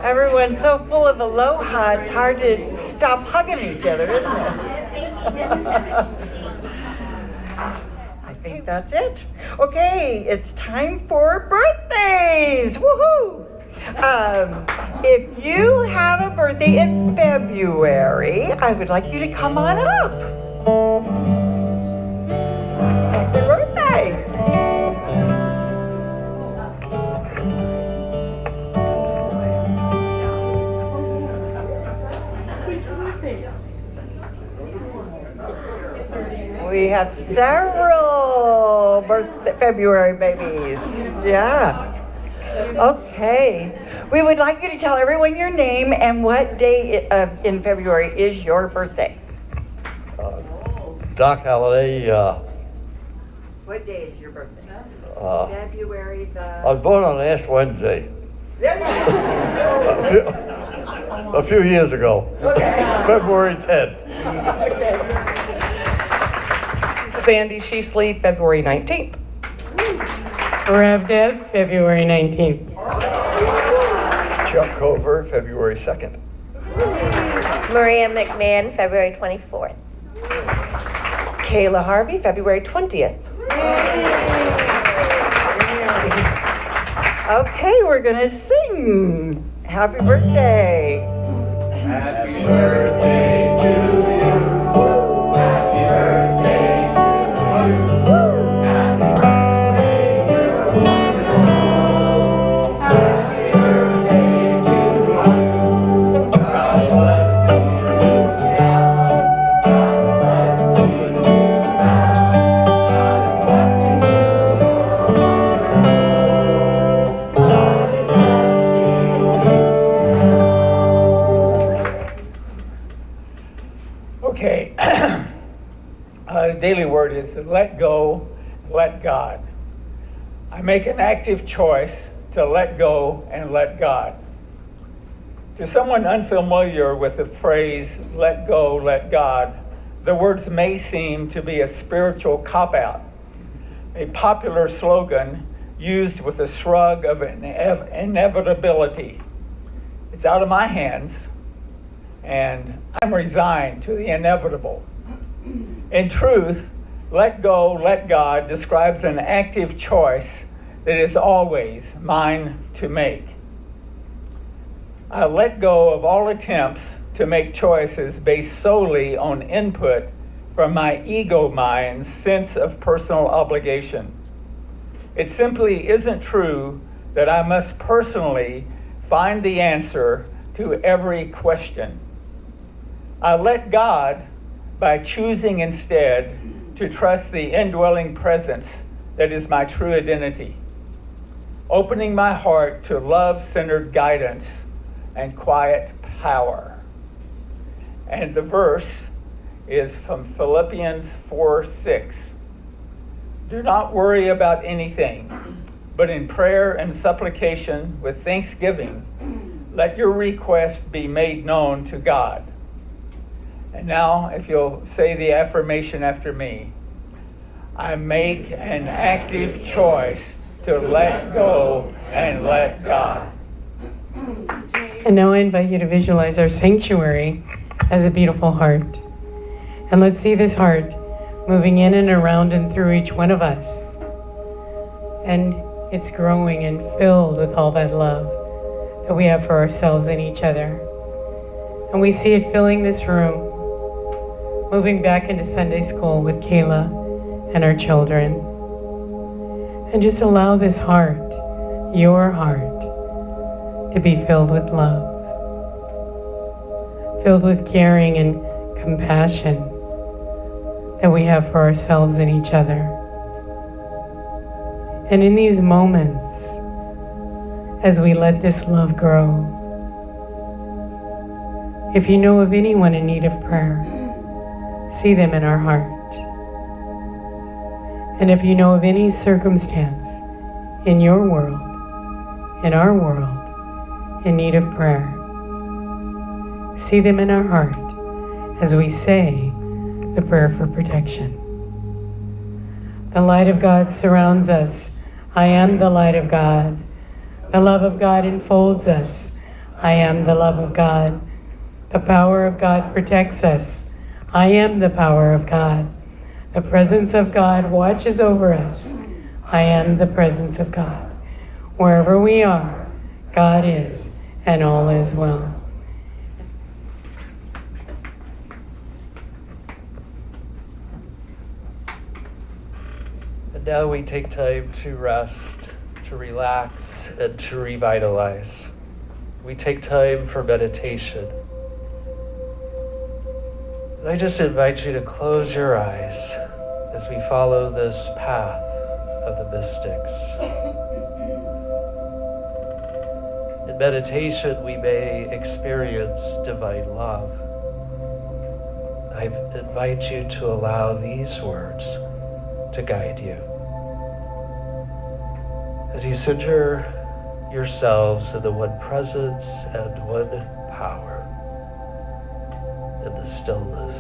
Everyone's so full of aloha, it's hard to stop hugging each other, isn't it? I think that's it. Okay, it's time for birthdays. Woohoo! If you have a birthday in February, I would like you to come on up. Happy birthday! We have several February babies. Yeah. Okay. We would like you to tell everyone your name and what day in February is your birthday. Doc Halliday. What day is your birthday? February the... I was born on Ash Wednesday. A few years ago. Okay. February 10th. Okay. Sandy Sheasley, February 19th. Rev Deb, February 19th. Chuck Cover, February 2nd. Maria McMahon, February 24th. Kayla Harvey, February 20th. Okay, we're gonna sing. Happy birthday. Happy birthday to you. Happy birthday to you. Happy birthday to you. Happy birthday to us. God bless you now. God bless you now. God bless you. Okay, the daily word is let go, let God. I make an active choice to let go and let God. To someone unfamiliar with the phrase let go, let God, the words may seem to be a spiritual cop-out, a popular slogan used with a shrug of inevitability. It's out of my hands, and I'm resigned to the inevitable. In truth, let go, let God describes an active choice that is always mine to make. I let go of all attempts to make choices based solely on input from my ego mind's sense of personal obligation. It simply isn't true that I must personally find the answer to every question. I let God by choosing instead to trust the indwelling presence that is my true identity, opening my heart to love-centered guidance and quiet power. And the verse is from Philippians 4:6. Do not worry about anything, but in prayer and supplication with thanksgiving, let your request be made known to God. And now, if you'll say the affirmation after me, I make an active choice to let go and let God. And now I invite you to visualize our sanctuary as a beautiful heart. And let's see this heart moving in and around and through each one of us. And it's growing and filled with all that love that we have for ourselves and each other. And we see it filling this room, moving back into Sunday school with Kayla and our children. And just allow this heart, your heart, to be filled with love, filled with caring and compassion that we have for ourselves and each other. And in these moments, as we let this love grow, if you know of anyone in need of prayer, see them in our heart. And if you know of any circumstance in your world, in our world, in need of prayer, see them in our heart as we say the prayer for protection. The light of God surrounds us. I am the light of God. The love of God enfolds us. I am the love of God. The power of God protects us. I am the power of God. The presence of God watches over us. I am the presence of God. Wherever we are, God is, and all is well. And now we take time to rest, to relax, and to revitalize. We take time for meditation. And I just invite you to close your eyes as we follow this path of the mystics. In meditation, we may experience divine love. I invite you to allow these words to guide you. As you center yourselves in the one presence and one power, in the stillness.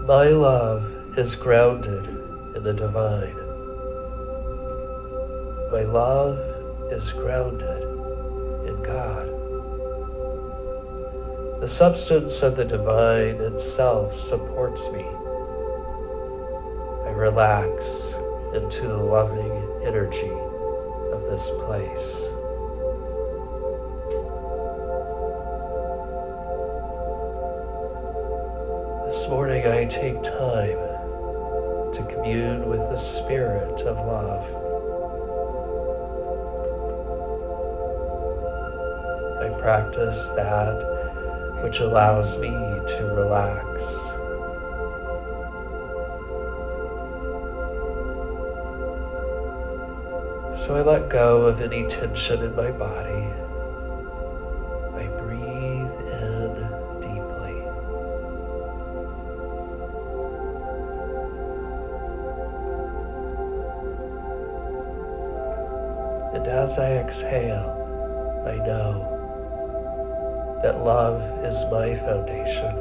My love is grounded in the divine. My love is grounded in God. The substance of the divine itself supports me. I relax into the loving energy of this place. This morning I take time to commune with the spirit of love. I practice that which allows me to relax. So I let go of any tension in my body. I breathe in deeply. And as I exhale, I know that love is my foundation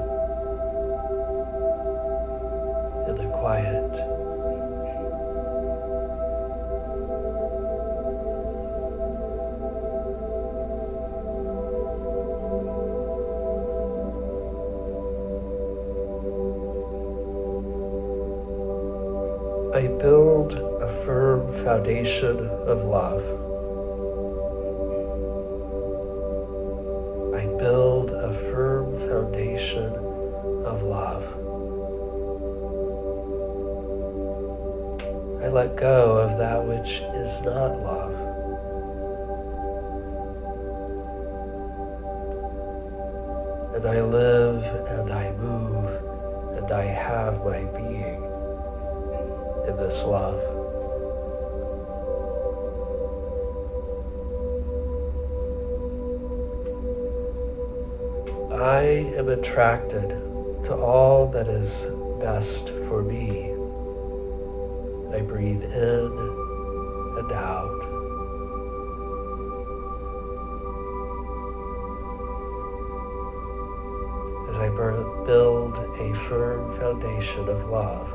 in the quiet. I build a firm foundation of love. I build a firm foundation of love. I let go of that which is not love. And I live and I move and I have my being in this love. I am attracted to all that is best for me. I breathe in and out. As I build a firm foundation of love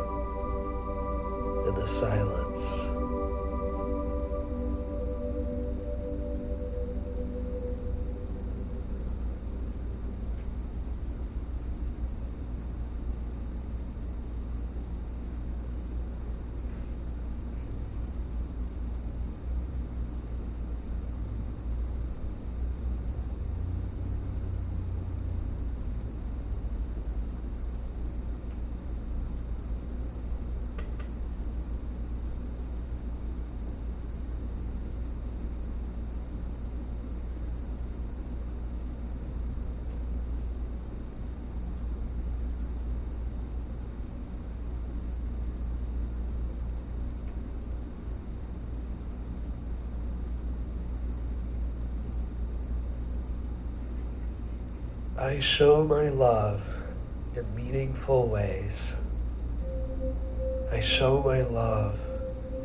in the silence. I show my love in meaningful ways. I show my love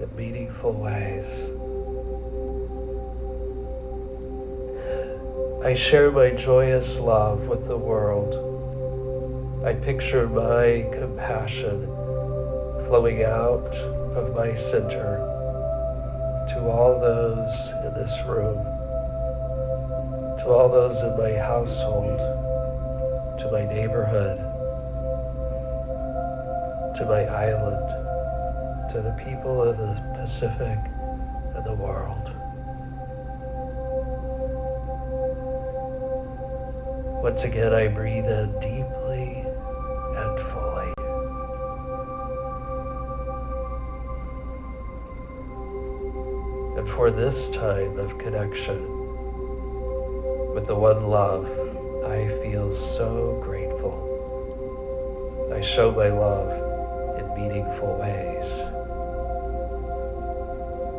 in meaningful ways. I share my joyous love with the world. I picture my compassion flowing out of my center to all those in this room, to all those in my household, to my neighborhood, to my island, to the people of the Pacific and the world. Once again, I breathe in deeply and fully. And for this time of connection with the one love, I feel so grateful. I show my love in meaningful ways.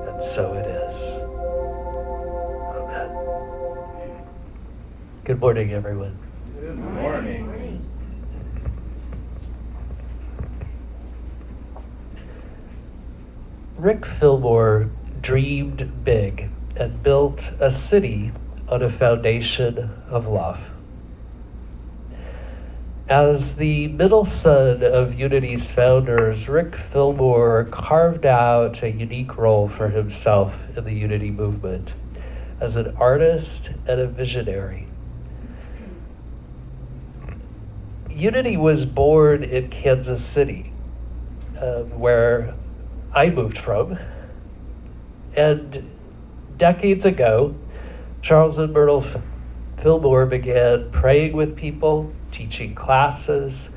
And so it is. Amen. Good morning, everyone. Good morning. Rick Fillmore dreamed big and built a city on a foundation of love. As the middle son of Unity's founders, Rick Fillmore carved out a unique role for himself in the Unity movement as an artist and a visionary. Unity was born in Kansas City, where I moved from. And decades ago, Charles and Myrtle Fillmore began praying with people, teaching classes,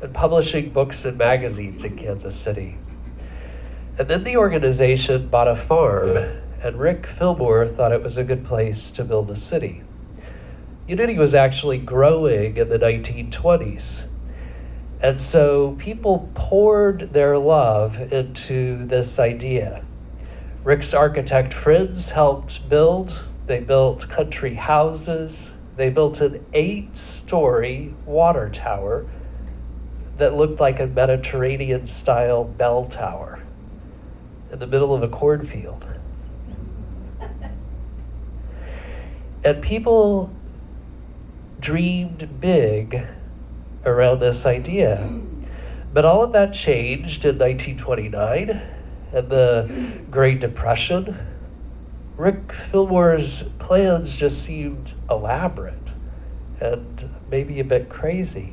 and publishing books and magazines in Kansas City. And then the organization bought a farm, and Rick Fillmore thought it was a good place to build a city. Unity was actually growing in the 1920s. And so people poured their love into this idea. Rick's architect friends helped build. They built country houses. They built an 8-story water tower that looked like a Mediterranean-style bell tower in the middle of a cornfield. And people dreamed big around this idea. But all of that changed in 1929 and the Great Depression. Rick Fillmore's plans just seemed elaborate and maybe a bit crazy.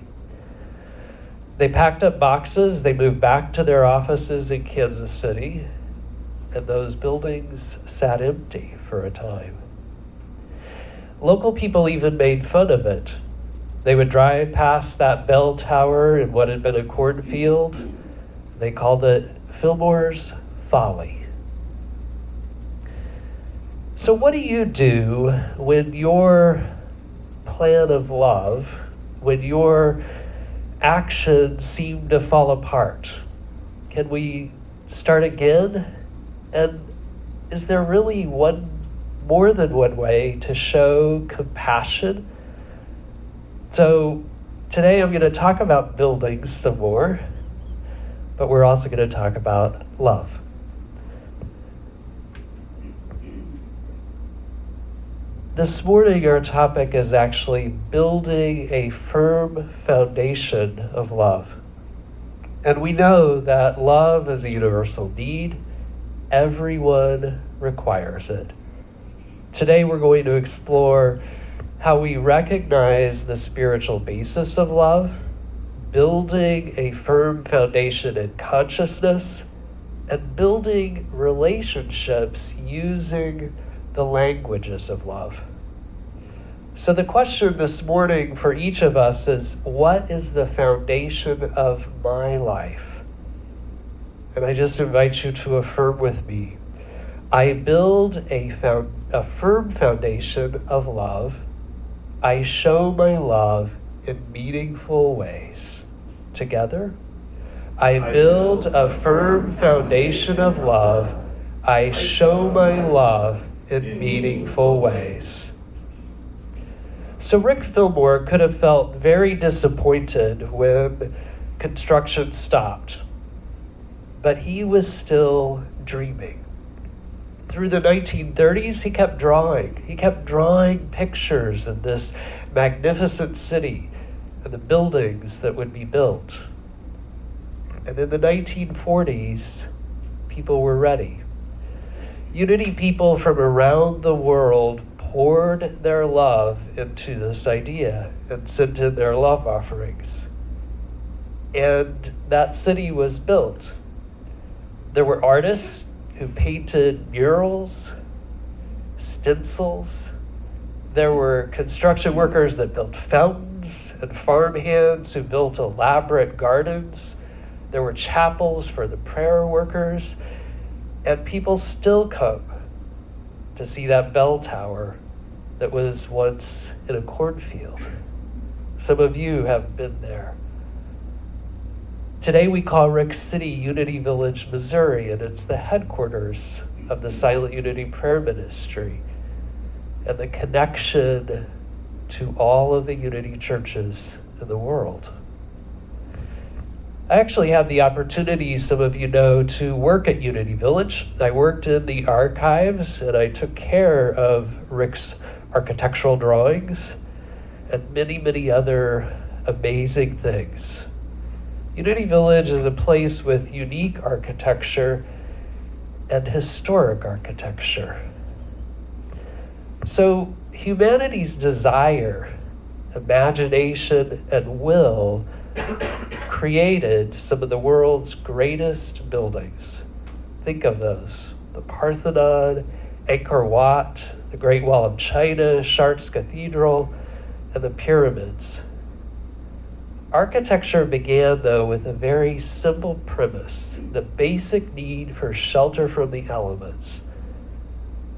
They packed up boxes, they moved back to their offices in Kansas City, and those buildings sat empty for a time. Local people even made fun of it. They would drive past that bell tower in what had been a cornfield. They called it Fillmore's Folly. So what do you do when your plan of love, when your actions seem to fall apart? Can we start again? And is there really more than one way to show compassion? So today I'm going to talk about building some more, but we're also going to talk about love. This morning our topic is actually building a firm foundation of love. And we know that love is a universal need. Everyone requires it. Today we're going to explore how we recognize the spiritual basis of love, building a firm foundation in consciousness, and building relationships using the languages of love. So the question this morning for each of us is, what is the foundation of my life? And I just invite you to affirm with me. I build a firm foundation of love. I show my love in meaningful ways. Together, I build a firm foundation of love. I show my love in meaningful ways. So Rick Fillmore could have felt very disappointed when construction stopped, but he was still dreaming. Through the 1930s, he kept drawing. He kept drawing pictures of this magnificent city. and the buildings that would be built. And in the 1940s, people were ready. Unity people from around the world poured their love into this idea and sent in their love offerings. And that city was built. There were artists who painted murals, stencils. There were construction workers that built fountains and farmhands who built elaborate gardens. There were chapels for the prayer workers. And people still come to see that bell tower that was once in a cornfield. Some of you have been there. Today we call Rick City Unity Village, Missouri, and it's the headquarters of the Silent Unity Prayer Ministry and the connection to all of the Unity churches in the world. I actually had the opportunity, some of you know, to work at Unity Village. I worked in the archives and I took care of Rick's architectural drawings and many, many other amazing things. Unity Village is a place with unique architecture and historic architecture. So humanity's desire, imagination, and will created some of the world's greatest buildings. Think of those: the Parthenon, Angkor Wat, the Great Wall of China, Chartres Cathedral, and the pyramids. Architecture began, though, with a very simple premise: the basic need for shelter from the elements.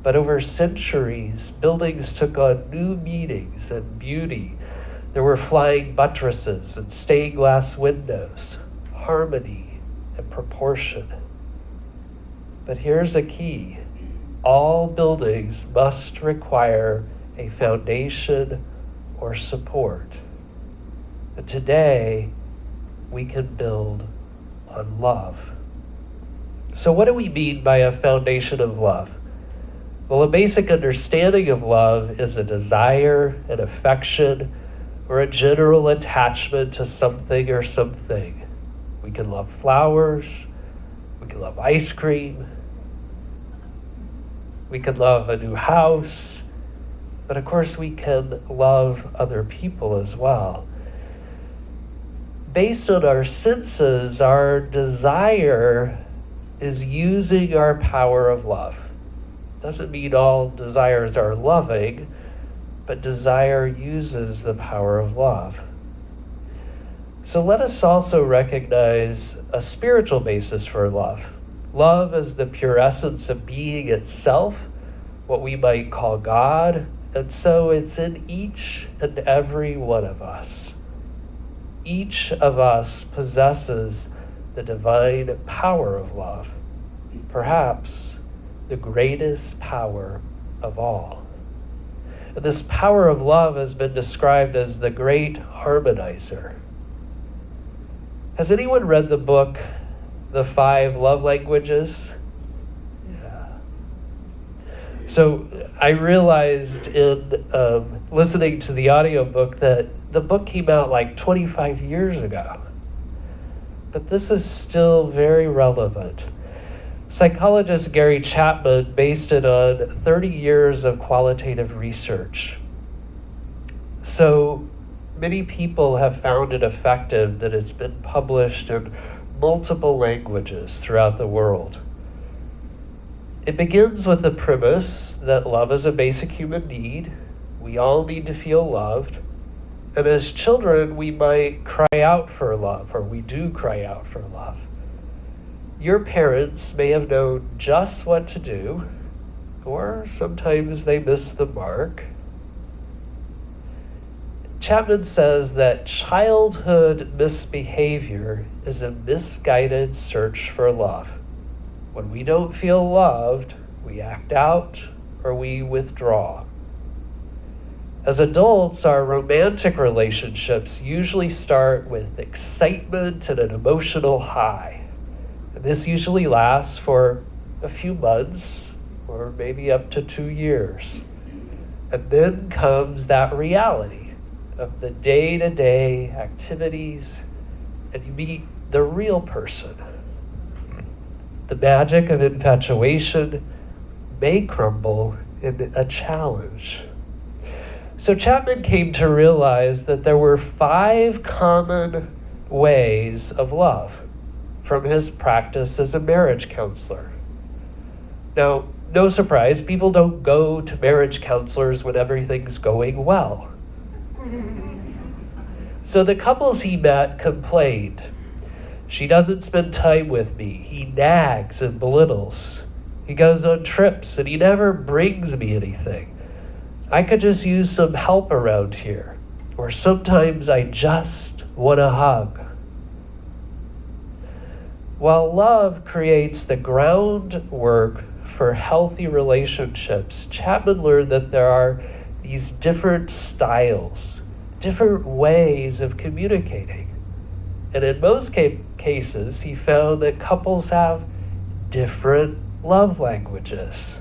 But over centuries, buildings took on new meanings and beauty. There were flying buttresses and stained glass windows, harmony and proportion. But here's a key: all buildings must require a foundation or support. And today, we can build on love. So what do we mean by a foundation of love? Well, a basic understanding of love is a desire, an affection, or a general attachment to something or something. We can love flowers, we can love ice cream, we can love a new house, but of course we can love other people as well. Based on our senses, our desire is using our power of love. Doesn't mean all desires are loving, but desire uses the power of love. So let us also recognize a spiritual basis for love. Love is the pure essence of being itself, what we might call God, and so it's in each and every one of us. Each of us possesses the divine power of love, perhaps the greatest power of all. And this power of love has been described as the great harmonizer. Has anyone read the book, The 5 Love Languages? Yeah. So I realized in listening to the audiobook that the book came out like 25 years ago. But this is still very relevant. Psychologist Gary Chapman based it on 30 years of qualitative research. So many people have found it effective that it's been published in multiple languages throughout the world. It begins with the premise that love is a basic human need. We all need to feel loved. And as children, we might cry out for love, or we do cry out for love. Your parents may have known just what to do, or sometimes they miss the mark. Chapman says that childhood misbehavior is a misguided search for love. When we don't feel loved, we act out or we withdraw. As adults, our romantic relationships usually start with excitement and an emotional high. And this usually lasts for a few months or maybe up to 2 years. And then comes that reality. of the day-to-day activities, and you meet the real person. The magic of infatuation may crumble in a challenge. So Chapman came to realize that there were 5 common ways of love from his practice as a marriage counselor. Now, no surprise, people don't go to marriage counselors when everything's going well. So the couples he met complained. She doesn't spend time with me. He nags and belittles. He goes on trips and he never brings me anything. I could just use some help around here. Or sometimes I just want a hug. While love creates the groundwork for healthy relationships, Chapman learned that there are these different styles, different ways of communicating. And in most cases, he found that couples have different love languages.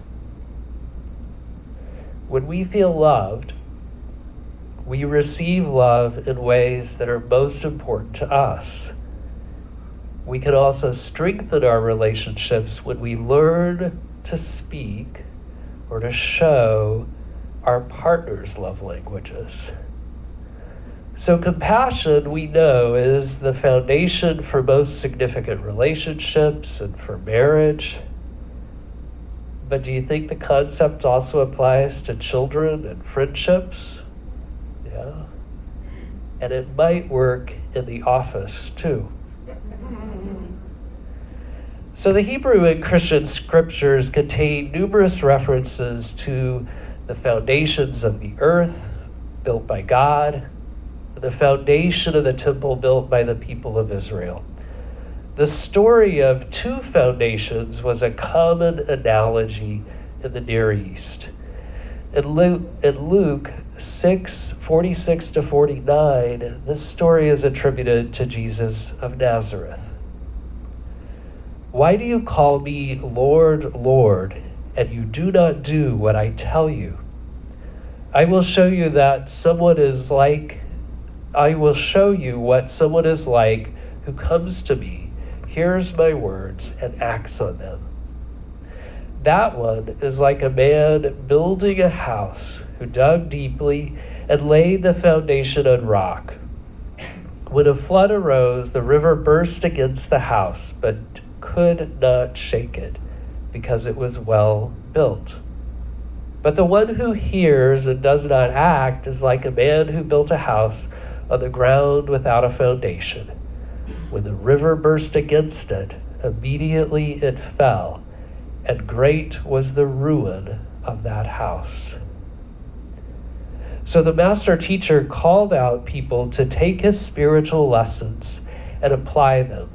When we feel loved, we receive love in ways that are most important to us. We can also strengthen our relationships when we learn to speak or to show our partner's love languages. So compassion, we know, is the foundation for most significant relationships and for marriage. But do you think the concept also applies to children and friendships? Yeah. And it might work in the office too. So the Hebrew and Christian scriptures contain numerous references to the foundations of the earth built by God, the foundation of the temple built by the people of Israel. The story of 2 foundations was a common analogy in the Near East. In Luke 6:46-49, this story is attributed to Jesus of Nazareth. Why do you call me Lord, Lord, and you do not do what I tell you? I will show you what someone is like who comes to me, hears my words, and acts on them. That one is like a man building a house who dug deeply and laid the foundation on rock. When a flood arose, the river burst against the house, but could not shake it because it was well built. But the one who hears and does not act is like a man who built a house on the ground without a foundation. When the river burst against it, immediately it fell, and great was the ruin of that house. So the master teacher called out people to take his spiritual lessons and apply them.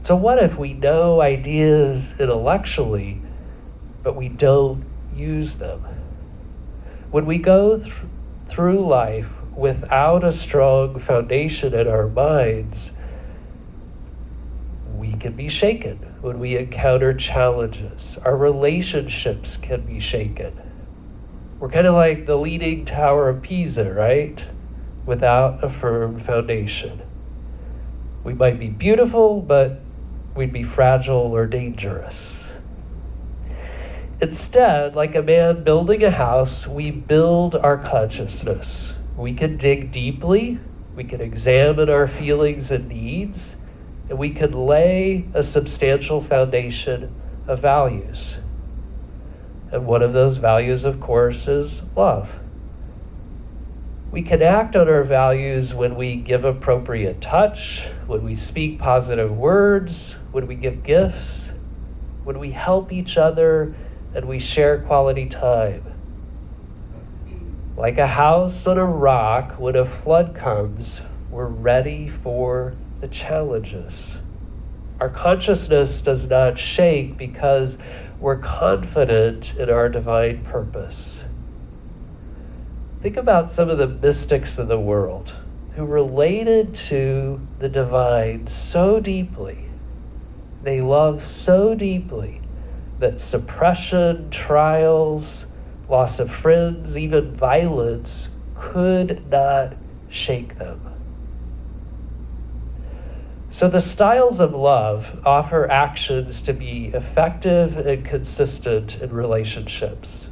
So what if we know ideas intellectually, but we don't use them? When we go through life without a strong foundation in our minds, we can be shaken when we encounter challenges. Our relationships can be shaken. We're kind of like the Leaning Tower of Pisa, right? Without a firm foundation. We might be beautiful, but we'd be fragile or dangerous. Instead, like a man building a house, we build our consciousness. We can dig deeply, we can examine our feelings and needs, and we can lay a substantial foundation of values. And one of those values, of course, is love. We can act on our values when we give appropriate touch, when we speak positive words, when we give gifts, when we help each other, and we share quality time. Like a house on a rock, when a flood comes, we're ready for the challenges. Our consciousness does not shake because we're confident in our divine purpose. Think about some of the mystics of the world who related to the divine so deeply. They loved so deeply that suppression, trials, loss of friends, even violence could not shake them. So the styles of love offer actions to be effective and consistent in relationships.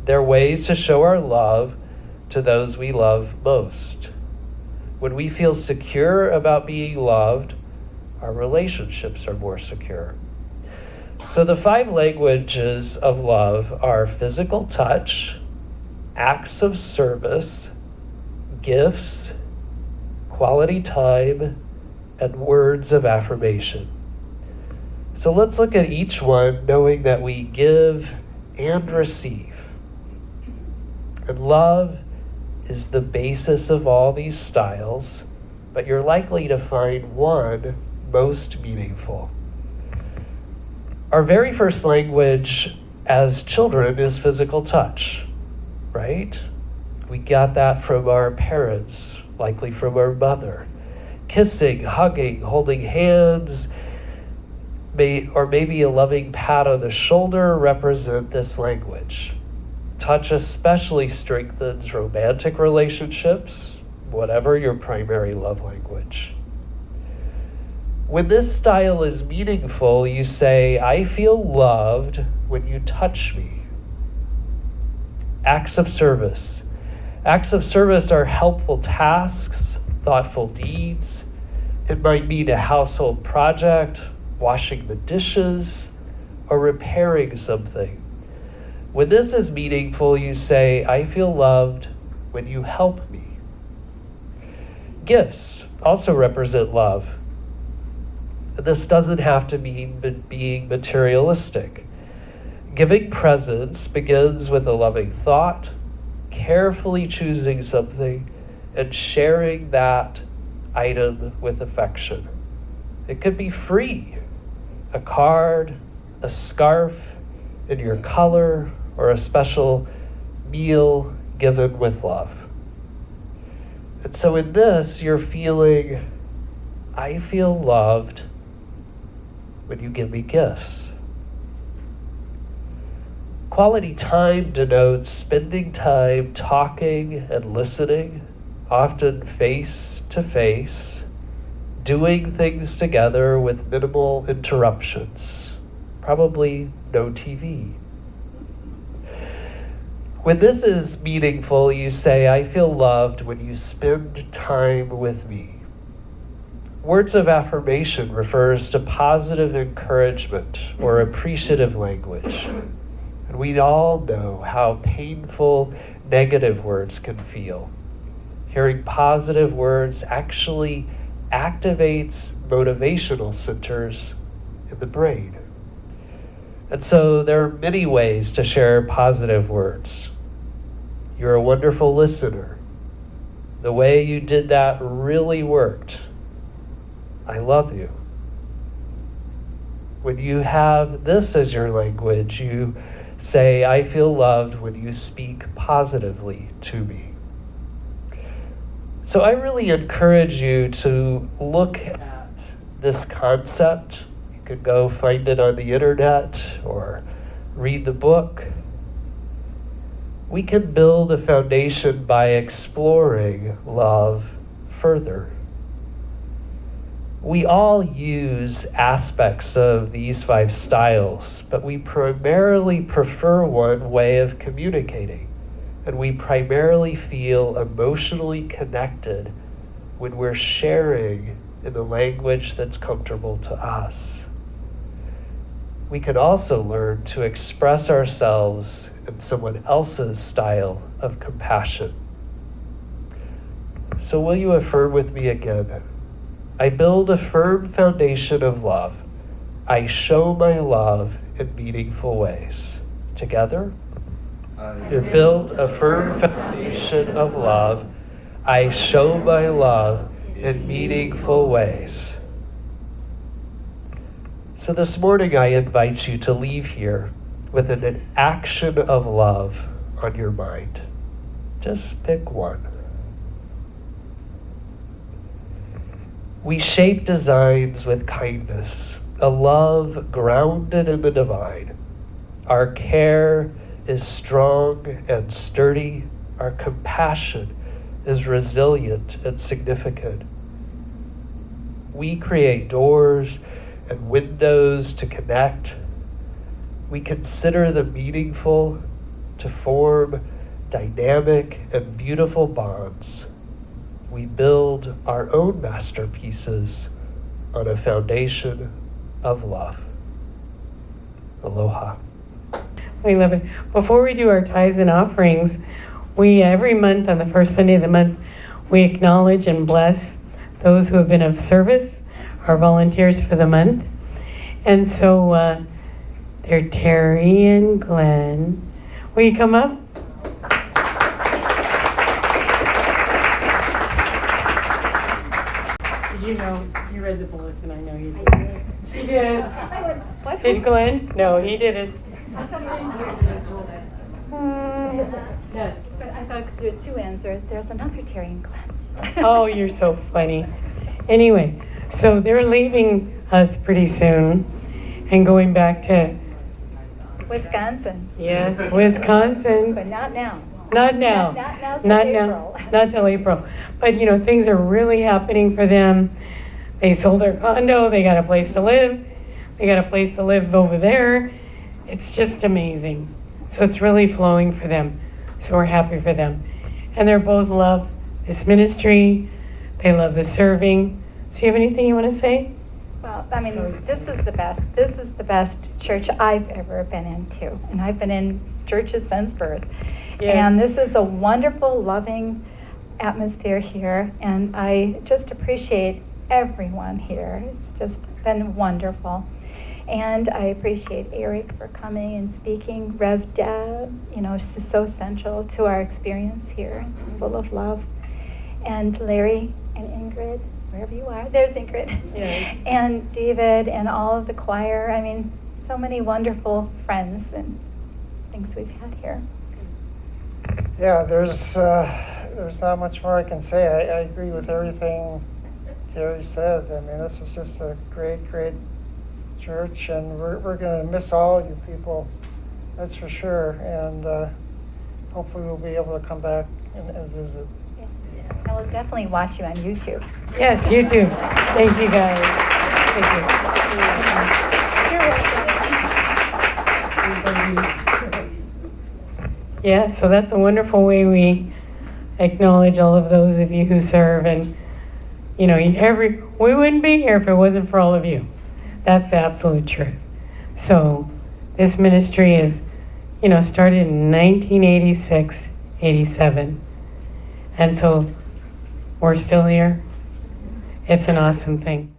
They're ways to show our love to those we love most. When we feel secure about being loved, our relationships are more secure. So the 5 languages of love are physical touch, acts of service, gifts, quality time, and words of affirmation. So let's look at each one, knowing that we give and receive. And love is the basis of all these styles, but you're likely to find one most meaningful. Our very first language as children is physical touch, right? We got that from our parents, likely from our mother. Kissing, hugging, holding hands, or maybe a loving pat on the shoulder represent this language. Touch especially strengthens romantic relationships, whatever your primary love language. When this style is meaningful, you say, I feel loved when you touch me. Acts of service. Acts of service are helpful tasks, thoughtful deeds. It might mean a household project, washing the dishes, or repairing something. When this is meaningful, you say, I feel loved when you help me. Gifts also represent love. This doesn't have to mean being materialistic. Giving presents begins with a loving thought, carefully choosing something, and sharing that item with affection. It could be free, a card, a scarf in your color, or a special meal given with love. And so in this, you're feeling, I feel loved when you give me gifts. Quality time denotes spending time talking and listening, often face to face, doing things together with minimal interruptions, probably no TV. When this is meaningful, you say, I feel loved when you spend time with me. Words of affirmation refers to positive encouragement or appreciative language. And we all know how painful negative words can feel. Hearing positive words actually activates motivational centers in the brain. And so there are many ways to share positive words. You're a wonderful listener. The way you did that really worked. I love you. When you have this as your language, you say, I feel loved when you speak positively to me. So I really encourage you to look at this concept. You could go find it on the internet or read the book. We can build a foundation by exploring love further. We all use aspects of these 5 styles, but we primarily prefer one way of communicating, and we primarily feel emotionally connected when we're sharing in the language that's comfortable to us. We can also learn to express ourselves in someone else's style of compassion. So will you affirm with me again? I build a firm foundation of love. I show my love in meaningful ways. Together? I build a firm foundation of love. I show my love in meaningful ways. So this morning I invite you to leave here with an action of love on your mind. Just pick one. We shape designs with kindness, a love grounded in the divine. Our care is strong and sturdy. Our compassion is resilient and significant. We create doors and windows to connect. We consider them meaningful to form dynamic and beautiful bonds. We build our own masterpieces on a foundation of love. Aloha. We love it. Before we do our tithes and offerings, we every month on the first Sunday of the month, we acknowledge and bless those who have been of service, our volunteers for the month. And so they're Terry and Glenn. Will you come up? You know, you read the bulletin, I know you did. She did. Did Glenn? No, he did it. Yes. But I thought there were two answers. There's another Terry and Glenn. Oh, you're so funny. Anyway, so they're leaving us pretty soon and going back to Wisconsin. yes, Wisconsin. But not now. Not now. Not till April. Not till April. But you know, things are really happening for them. They sold their condo. They got a place to live. They got a place to live over there. It's just amazing. So it's really flowing for them. So we're happy for them. And they're both love this ministry. They love the serving. So you have anything you want to say? Well, I mean, this is the best. This is the best church I've ever been into. And I've been in churches since birth. Yes. And this is a wonderful, loving atmosphere here. And I just appreciate everyone here. It's just been wonderful. And I appreciate Eric for coming and speaking. Rev Deb, you know, she's so central to our experience here, full of love. And Larry and Ingrid, wherever you are, there's Ingrid. Yes. And David and all of the choir. I mean, so many wonderful friends and things we've had here. Yeah, there's not much more I can say. I agree with everything Terry said. I mean, this is just a great church, and we're going to miss all you people, that's for sure. And hopefully we'll be able to come back and visit. Yeah. I will definitely watch you on YouTube. Yes, YouTube. Thank you guys. Thank you. Yeah, so that's a wonderful way we acknowledge all of those of you who serve. And, you know, we wouldn't be here if it wasn't for all of you. That's the absolute truth. So this ministry is, you know, started in 1986, 87. And so we're still here. It's an awesome thing.